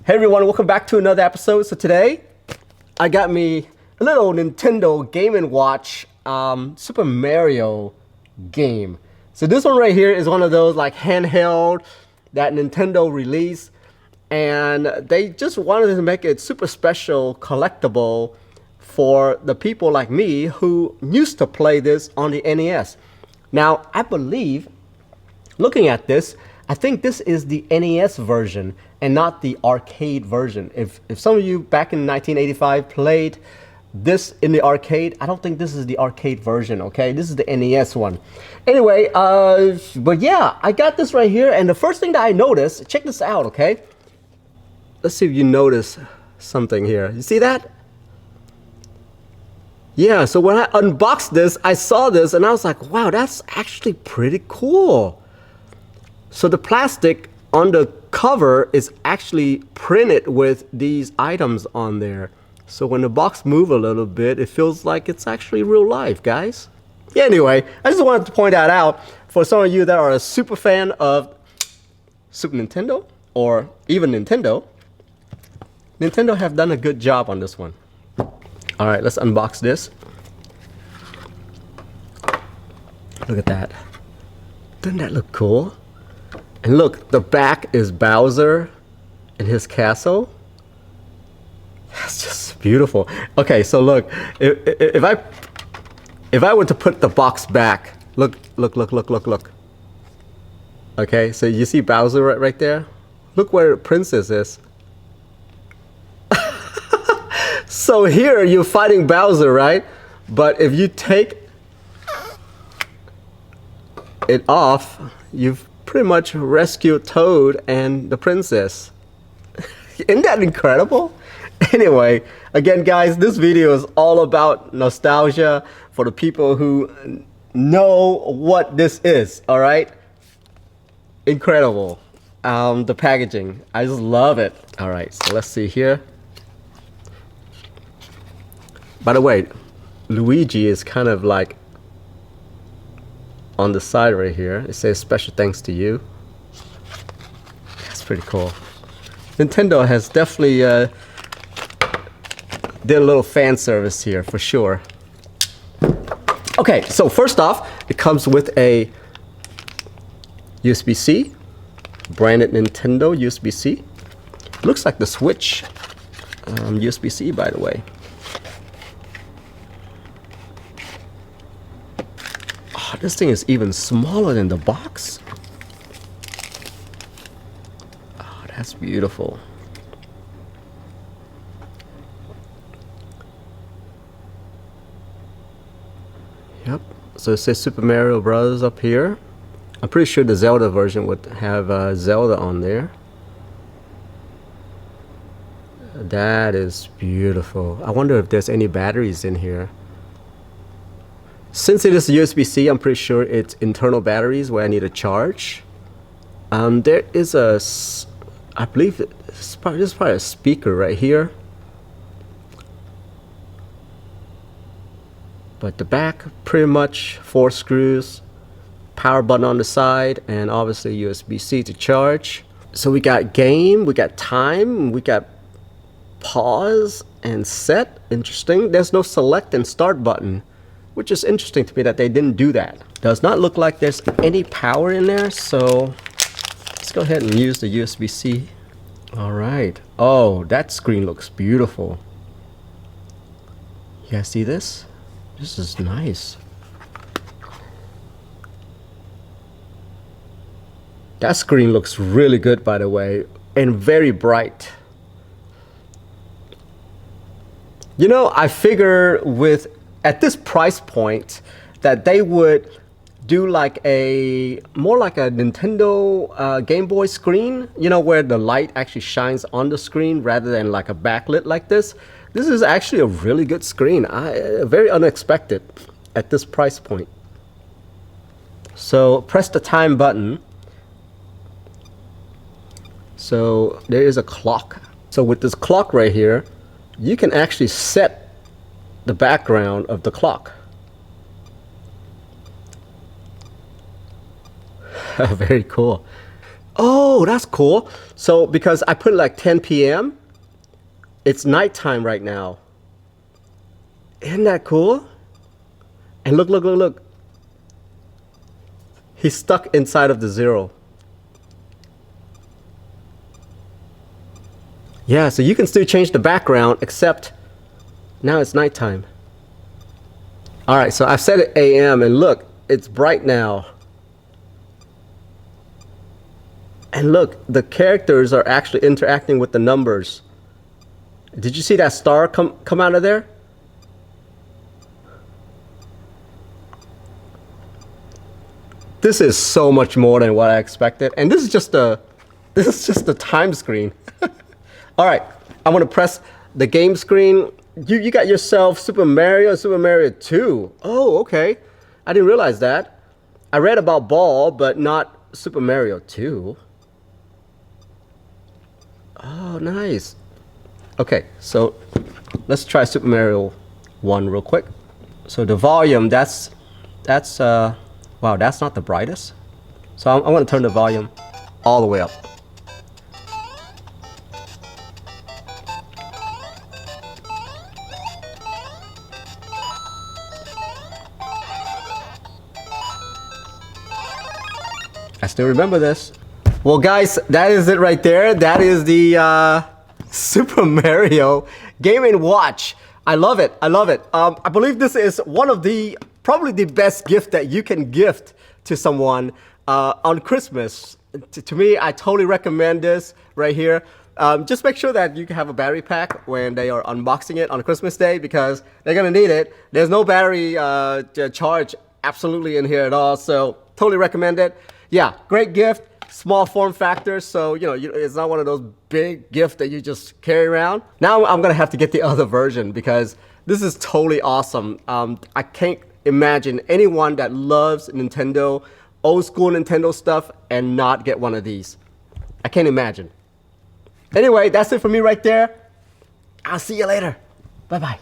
Hey everyone, welcome back to another episode. So today, I got me a little Nintendo Game & Watch Super Mario game. So this one right here is one of those like handheld that Nintendo released, and they just wanted to make it super special, collectible for the people like me who used to play this on the NES. Now, I believe, looking at this, I think this is the NES version and not the arcade version. If some of you back in 1985 played this in the arcade, I don't think this is the arcade version, okay? This is the NES one. Anyway, but yeah, I got this right here, and the first thing that I noticed, check this out, okay? Let's see if you notice something here. You see that? Yeah, so when I unboxed this, I saw this and I was like, wow, that's actually pretty cool. So the plastic on the cover is actually printed with these items on there. So when the box moves a little bit, it feels like it's actually real life, guys. Yeah, anyway, I just wanted to point that out for some of you that are a super fan of Super Nintendo or even Nintendo. Nintendo have done a good job on this one. All right, let's unbox this. Look at that. Doesn't that look cool? And look, the back is Bowser in his castle. That's just beautiful. Okay, so look, if I were to put the box back, look. Okay, so you see Bowser right there? Look where Princess is. So here you're fighting Bowser, right? But if you take it off, you've pretty much rescued Toad and the princess. Isn't that incredible? Anyway, again guys, this video is all about nostalgia for the people who know what this is, all right? Incredible. The packaging, I just love it. All right, so let's see here. By the way, Luigi is kind of like on the side right here. It says special thanks to you. That's pretty cool. Nintendo has definitely did a little fan service here for sure. Okay, so first off, it comes with a USB-C, branded Nintendo USB-C. Looks like the Switch USB-C, by the way. This thing is even smaller than the box. Oh, that's beautiful. Yep. So it says Super Mario Bros. Up here. I'm pretty sure the Zelda version would have Zelda on there. That is beautiful. I wonder if there's any batteries in here. Since it is USB-C, I'm pretty sure it's internal batteries where I need a charge. There is a, I believe this is probably a speaker right here. But the back, pretty much 4 screws, power button on the side, and obviously USB-C to charge. So we got game, we got time, we got pause and set. Interesting. There's no select and start button, which is interesting to me that they didn't do that. Does not look like there's any power in there, so let's go ahead and use the USB-C. All right. Oh, that screen looks beautiful. You guys see this? This is nice. That screen looks really good, by the way, and very bright. You know, I figure at this price point that they would do like more like a Nintendo Game Boy screen, you know, where the light actually shines on the screen rather than like a backlit like this. This is actually a really good screen. Very unexpected at this price point. So press the time button. So there is a clock. So with this clock right here, you can actually set the background of the clock. Very cool. Oh, that's cool. So because I put like 10 p.m., it's nighttime right now. Isn't that cool? And look, look, look, look. He's stuck inside of the 0. Yeah, so you can still change the background, except now it's nighttime. All right, so I've set it AM, and look, it's bright now. And look, the characters are actually interacting with the numbers. Did you see that star come out of there? This is so much more than what I expected, and this is just a time screen. All right, I'm gonna press the game screen. You got yourself Super Mario and Super Mario 2. Oh, okay. I didn't realize that. I read about Ball, but not Super Mario 2. Oh, nice. Okay, so let's try Super Mario 1 real quick. So the volume, that's wow, that's not the brightest. So I'm gonna turn the volume all the way up. I still remember this. Well, guys, that is it right there. That is the Super Mario Game & Watch. I love it. I love it. I believe this is one of the probably the best gift that you can gift to someone on Christmas. To me, I totally recommend this right here. Just make sure that you can have a battery pack when they are unboxing it on Christmas Day, because they're gonna need it. There's no battery charge absolutely in here at all, so totally recommend it. Yeah, great gift, small form factor, so it's not one of those big gifts that you just carry around. Now I'm gonna have to get the other version because this is totally awesome. I can't imagine anyone that loves Nintendo, old school Nintendo stuff, and not get one of these. I can't imagine. Anyway, that's it for me right there. I'll see you later. Bye-bye.